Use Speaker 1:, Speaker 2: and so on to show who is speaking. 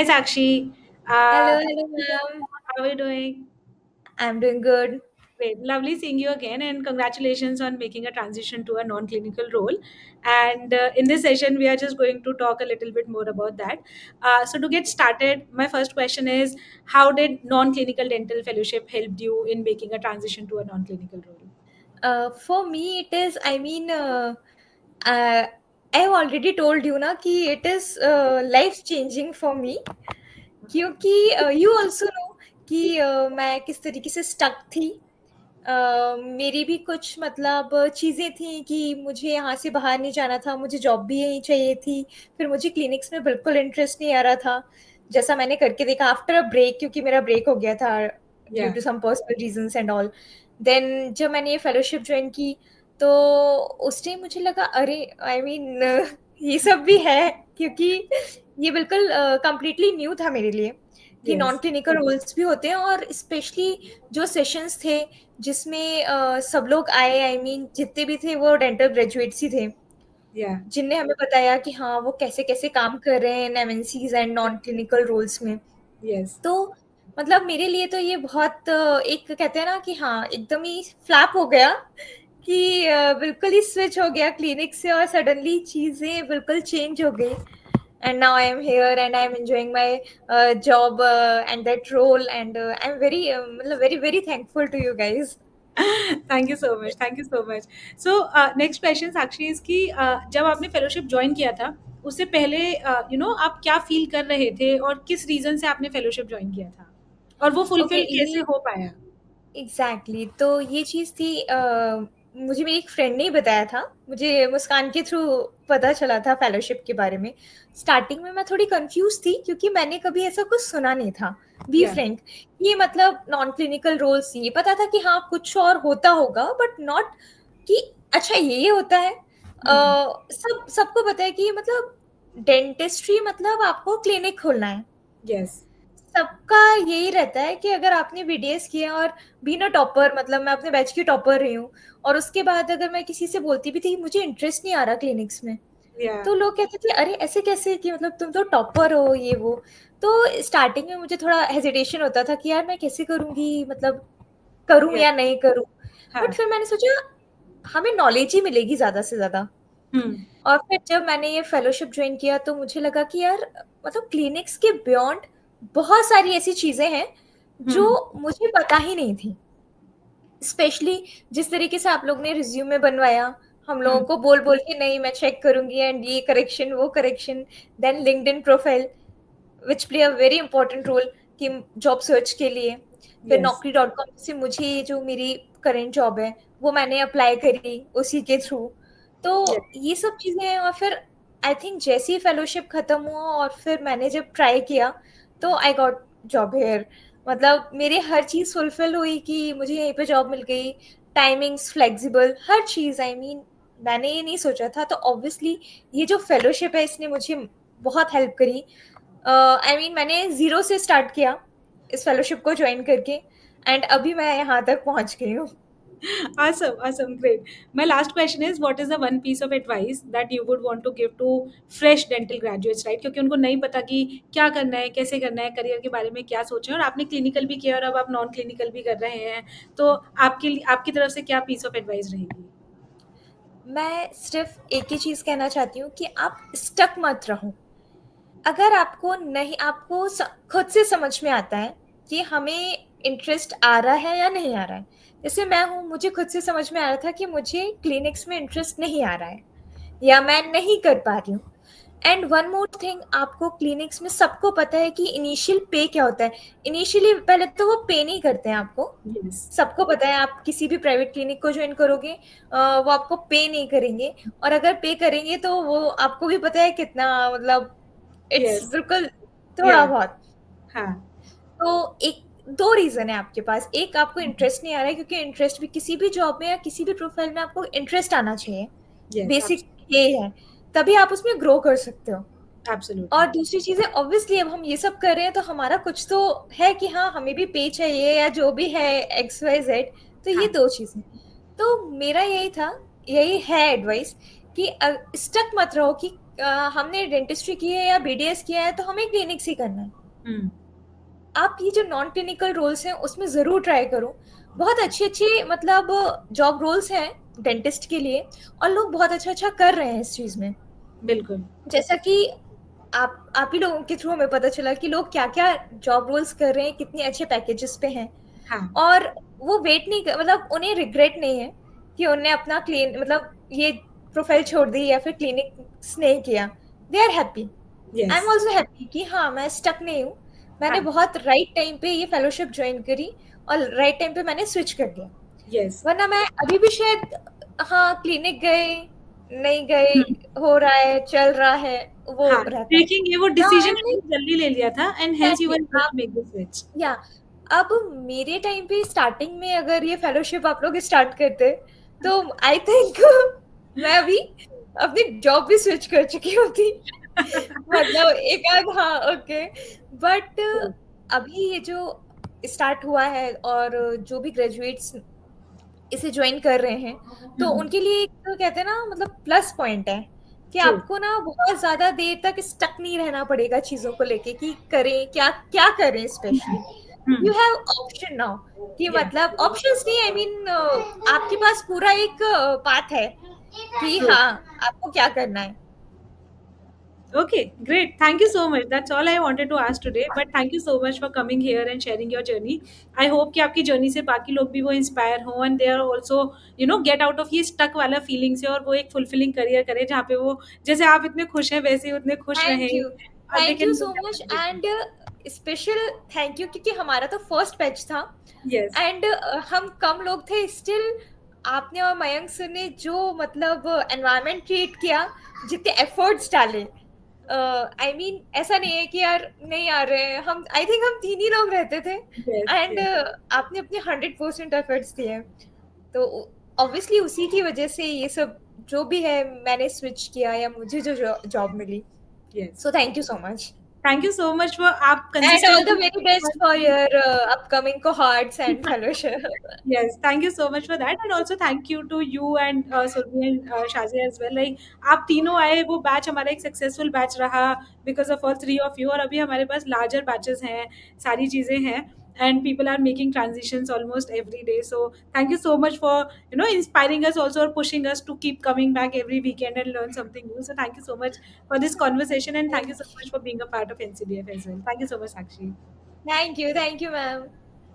Speaker 1: Hi, Sakshi. Uh,
Speaker 2: Hello, hello, ma'am.
Speaker 1: how are you doing?
Speaker 2: I'm doing good.
Speaker 1: Great. Lovely seeing you again, and congratulations on making a transition to a non-clinical role. And in this session, we are just going to talk a little bit more about that. So, to get started, my first question is: how did non-clinical dental fellowship help you in making a transition to a non-clinical role?
Speaker 2: For me, it is, uh, I have already told you na कि it is life changing for me क्योंकि you also know कि मैं किस तरीके से stuck थी. मेरी भी कुछ मतलब चीज़ें थी कि मुझे यहाँ से बाहर नहीं जाना था, मुझे जॉब भी यहीं चाहिए थी. फिर मुझे क्लिनिक्स में बिल्कुल इंटरेस्ट नहीं आ रहा था. जैसा मैंने करके देखा आफ्टर अ ब्रेक क्योंकि मेरा ब्रेक हो गया था due
Speaker 1: Yeah.
Speaker 2: To some personal reasons and all. Then जब मैंने ये फेलोशिप जॉइन की, तो उस टाइम मुझे लगा अरे आई मीन ये सब भी है क्योंकि ये बिल्कुल कंप्लीटली न्यू था मेरे लिए कि नॉन
Speaker 1: Yes.
Speaker 2: क्लिनिकल रोल्स भी होते हैं और स्पेशली जो सेशंस थे जिसमें सब लोग आए आई मीन जितने भी थे वो डेंटल ग्रेजुएट्स ही थे
Speaker 1: Yeah.
Speaker 2: जिनने हमें बताया कि हाँ वो कैसे कैसे काम कर रहे हैं MNCs and non clinical roles में.
Speaker 1: Yes.
Speaker 2: तो मतलब मेरे लिए तो ये बहुत एक कहते हैं ना कि हाँ एकदम ही फ्लैप हो गया कि बिल्कुल ही स्विच हो गया क्लिनिक से और सडनली चीजें बिल्कुल चेंज हो गई. And now I am here and I am enjoying my job and that role and I'm very मतलब very very thankful to you guys.
Speaker 1: Thank you so much, thank you so much. So next question Sakshi is कि जब आपने fellowship join किया था, उससे पहले आप क्या फील कर रहे थे और किस रीजन से आपने फेलोशिप ज्वाइन किया था और वो
Speaker 2: Okay,
Speaker 1: फुलफिल कैसे
Speaker 2: ये
Speaker 1: हो पाया?
Speaker 2: Exactly exactly. तो ये चीज़ थी मुझे मेरी एक फ्रेंड ने ही बताया था. मुझे मुस्कान के थ्रू पता चला था फेलोशिप के बारे में. स्टार्टिंग में मैं थोड़ी कंफ्यूज थी क्योंकि मैंने कभी ऐसा कुछ सुना नहीं था. बी
Speaker 1: या
Speaker 2: फ्रैंक, ये मतलब नॉन क्लिनिकल रोल्स ये पता था कि हाँ कुछ और होता होगा बट नॉट कि अच्छा ये होता है. सबको पता है कि मतलब डेंटिस्ट्री मतलब आपको क्लिनिक खोलना है.
Speaker 1: यस.
Speaker 2: सबका यही रहता है कि अगर आपने बीडीएस किया और बीन अ टॉपर मतलब मैं अपने बैच की टॉपर रही हूँ और उसके बाद अगर मैं किसी से बोलती भी थी कि मुझे इंटरेस्ट नहीं आ रहा क्लिनिक्स में,
Speaker 1: या
Speaker 2: तो लोग कहते थे अरे ऐसे कैसे कि मतलब तुम तो टॉपर हो ये वो. तो स्टार्टिंग में मुझे थोड़ा हेजिटेशन होता था कि यार मैं कैसे करूंगी मतलब करूं
Speaker 1: या
Speaker 2: या नहीं करूं. बट
Speaker 1: हाँ.
Speaker 2: फिर मैंने सोचा हमें नॉलेज ही मिलेगी ज्यादा से ज्यादा.
Speaker 1: हम्म.
Speaker 2: और फिर जब मैंने ये फेलोशिप ज्वाइन किया तो मुझे लगा कि यार मतलब क्लिनिक्स के बियॉन्ड बहुत सारी ऐसी चीजें हैं जो
Speaker 1: हम्म.
Speaker 2: मुझे पता ही नहीं थी. स्पेशली जिस तरीके से आप लोग ने रिज्यूमे बनवाया हम लोगों
Speaker 1: हम्म.
Speaker 2: को बोल बोल के नहीं मैं चेक करूंगी एंड ये करेक्शन वो correction. Then LinkedIn profile which play a very important role कि जॉब सर्च के लिए. फिर
Speaker 1: यस.
Speaker 2: नौकरी डॉट कॉम से मुझे ये जो मेरी करेंट जॉब है वो मैंने अप्लाई करी उसी के थ्रू. तो
Speaker 1: यस.
Speaker 2: ये सब चीज़ें हैं और फिर आई थिंक जैसे ही फेलोशिप खत्म हुआ और फिर मैंने जब ट्राई किया तो आई गॉट जॉब हेयर. मतलब मेरे हर चीज़ फुलफिल हुई कि मुझे यहीं पे जॉब मिल गई. Timings flexible her cheese I mean मैंने ये नहीं सोचा था तो ऑब्वियसली ये जो फेलोशिप है इसने मुझे बहुत हेल्प करी. आई मीन मैंने ज़ीरो से स्टार्ट किया इस फेलोशिप को ज्वाइन करके एंड अभी मैं यहाँ तक पहुँच गई हूँ.
Speaker 1: Awesome, awesome, great. My last question is, what is the one piece of advice that you would want to give to fresh dental graduates, right? क्योंकि उनको नहीं पता कि क्या करना है, कैसे करना है, करियर के बारे में क्या सोचें, और आपने क्लिनिकल भी किया और अब आप नॉन क्लिनिकल भी कर रहे हैं, तो आपकी तरफ से क्या पीस ऑफ एडवाइस रहेगी?
Speaker 2: मैं सिर्फ एक ही चीज़ कहना चाहती हूँ कि आप स्टक मत रहो. अगर आपको नहीं आपको खुद से समझ में आता है कि हमें इंटरेस्ट आ रहा है या नहीं आ रहा है. जैसे मैं हूँ मुझे खुद से समझ में आ रहा था कि मुझे क्लिनिक्स में इंटरेस्ट नहीं आ रहा है या मैं नहीं कर पा रही हूँ. एंड वन मोर थिंग आपको क्लिनिक्स में सबको पता है कि इनिशियल पे क्या होता है. इनिशियली पहले तो वो पे नहीं करते हैं आपको.
Speaker 1: यस.
Speaker 2: सबको पता है आप किसी भी प्राइवेट क्लिनिक को ज्वाइन करोगे वो आपको पे नहीं करेंगे. और अगर पे करेंगे तो वो आपको भी पता है कितना मतलब इट्स
Speaker 1: यस.
Speaker 2: बिल्कुल
Speaker 1: या.
Speaker 2: थोड़ा बहुत.
Speaker 1: हाँ.
Speaker 2: तो एक दो रीजन है आपके पास. एक आपको इंटरेस्ट नहीं आ रहा है क्योंकि इंटरेस्ट भी किसी भी जॉब में या किसी भी प्रोफाइल में आपको इंटरेस्ट आना चाहिए.
Speaker 1: यस.
Speaker 2: बेसिक ये है तभी आप उसमें ग्रो कर सकते हो.
Speaker 1: एब्सोल्युटली.
Speaker 2: और दूसरी चीज़ है ऑब्वियसली अब हम ये सब कर रहे हैं तो हमारा कुछ तो है कि हाँ हमें भी पे चाहिए या जो भी है XYZ. तो ये
Speaker 1: हाँ.
Speaker 2: दो चीज़ें. तो मेरा यही था यही है एडवाइस कि स्टक मत रहो कि हमने डेंटिस्ट्री की है या बीडीएस किया है तो हमें क्लिनिक्स ही करना है।
Speaker 1: हम्म।
Speaker 2: आप ये जो नॉन क्लिनिकल रोल्स हैं उसमें ज़रूर ट्राई करो। बहुत अच्छी अच्छी मतलब जॉब रोल्स हैं डेंटिस्ट के लिए, और लोग बहुत अच्छा अच्छा कर रहे हैं इस चीज़ में।
Speaker 1: बिल्कुल।
Speaker 2: जैसा कि आप ही लोगों के थ्रू हमें पता चला कि लोग क्या क्या जॉब रोल्स कर रहे हैं, कितने अच्छे पैकेजेस पे हैं।
Speaker 1: हाँ।
Speaker 2: और वो वेट नहीं कर, मतलब उन्हें रिग्रेट नहीं है कि उन्हें अपना क्लीन मतलब ये प्रोफाइल छोड़ दी या फिर क्लिनिक्स नहीं किया। They are happy. I
Speaker 1: yes.
Speaker 2: Am also happy कि हाँ, मैं स्टक नहीं हूँ। मैंने
Speaker 1: हाँ।
Speaker 2: बहुत राइट टाइम पे ये फेलोशिप ज्वाइन करी और राइट टाइम पे मैंने स्विच कर दिया।
Speaker 1: यस।
Speaker 2: वरना मैं अभी भी शायद, हाँ, क्लिनिक गए नहीं गए, हो रहा है चल रहा है, वो
Speaker 1: हाँ,
Speaker 2: रहता।
Speaker 1: टेकिंग ये वो
Speaker 2: नाउ आई
Speaker 1: डिसीजन
Speaker 2: एम
Speaker 1: आपने जल्दी ले लिया था and hence you
Speaker 2: like,
Speaker 1: were able
Speaker 2: आप,
Speaker 1: टू मेक द स्विच।
Speaker 2: या अब मेरे टाइम पे स्टार्टिंग में अगर ये फेलोशिप आप लोग स्टार्ट करते तो आई थिंक मैं अभी अपनी जॉब भी स्विच कर चुकी होती। मतलब एक आध, हाँ, ओके। बट अभी ये जो स्टार्ट हुआ है और जो भी ग्रेजुएट्स इसे ज्वाइन कर रहे हैं, तो उनके लिए एक तो कहते हैं ना, मतलब प्लस पॉइंट है कि
Speaker 1: ट्रू।
Speaker 2: आपको ना बहुत ज्यादा देर तक स्टक नहीं रहना पड़ेगा चीजों को लेके कि करें क्या, क्या करें specially. You have option now कि
Speaker 1: या।
Speaker 2: मतलब ऑप्शंस नहीं, आई मीन आपके पास पूरा एक पाथ है कि
Speaker 1: ट्रू।
Speaker 2: हाँ, आपको क्या करना है।
Speaker 1: Okay, great. Thank you so much. That's all I wanted to ask today. But thank you so much for coming here and sharing your journey. I hope कि आपकी जर्नी से बाकी लोग भी वो इंस्पायर हों and they are also get out of ये stuck वाला फीलिंग से और वो एक फुलफिलिंग करियर करें जहाँ पे वो जैसे आप इतने खुश हैं वैसे ही उतने खुश
Speaker 2: थैंक
Speaker 1: रहें।
Speaker 2: You,
Speaker 1: they
Speaker 2: thank you
Speaker 1: can
Speaker 2: so much. And special thank you क्योंकि हमारा तो फर्स्ट बैच था
Speaker 1: यस।
Speaker 2: एंड हम कम लोग थे स्टिल। आपने और मयंक सर ने जो मतलब एनवायरनमेंट क्रिएट किया, जितने एफर्ट्स डाले, आई मीन ऐसा नहीं है कि यार नहीं आ रहे हैं हम, आई थिंक हम तीन ही लोग रहते थे
Speaker 1: यस।
Speaker 2: And
Speaker 1: yes.
Speaker 2: आपने अपने 100% एफर्ट्स दिए। तो ऑब्वियसली उसी की वजह से ये सब जो भी है मैंने स्विच किया या मुझे जो जॉब मिली।
Speaker 1: Yes.
Speaker 2: So thank you so much
Speaker 1: thank you so much for आप
Speaker 2: and all the
Speaker 1: consistently.
Speaker 2: very best for your upcoming cohorts and fellowship.
Speaker 1: Yes, thank you so much for that and also thank you to you and Surbi and Shazia as well. Like आप तीनों आए वो batch हमारा एक successful batch रहा because of all three of you और अभी हमारे पास larger batches हैं सारी चीज़ें हैं and people are making transitions almost every day. So thank you so much for inspiring us also or pushing us to keep coming back every weekend and learn something new. So thank you so much for this conversation and thank you so much for being a part of NCBF as well. Thank you so much, Sakshi.
Speaker 2: Thank you, ma'am.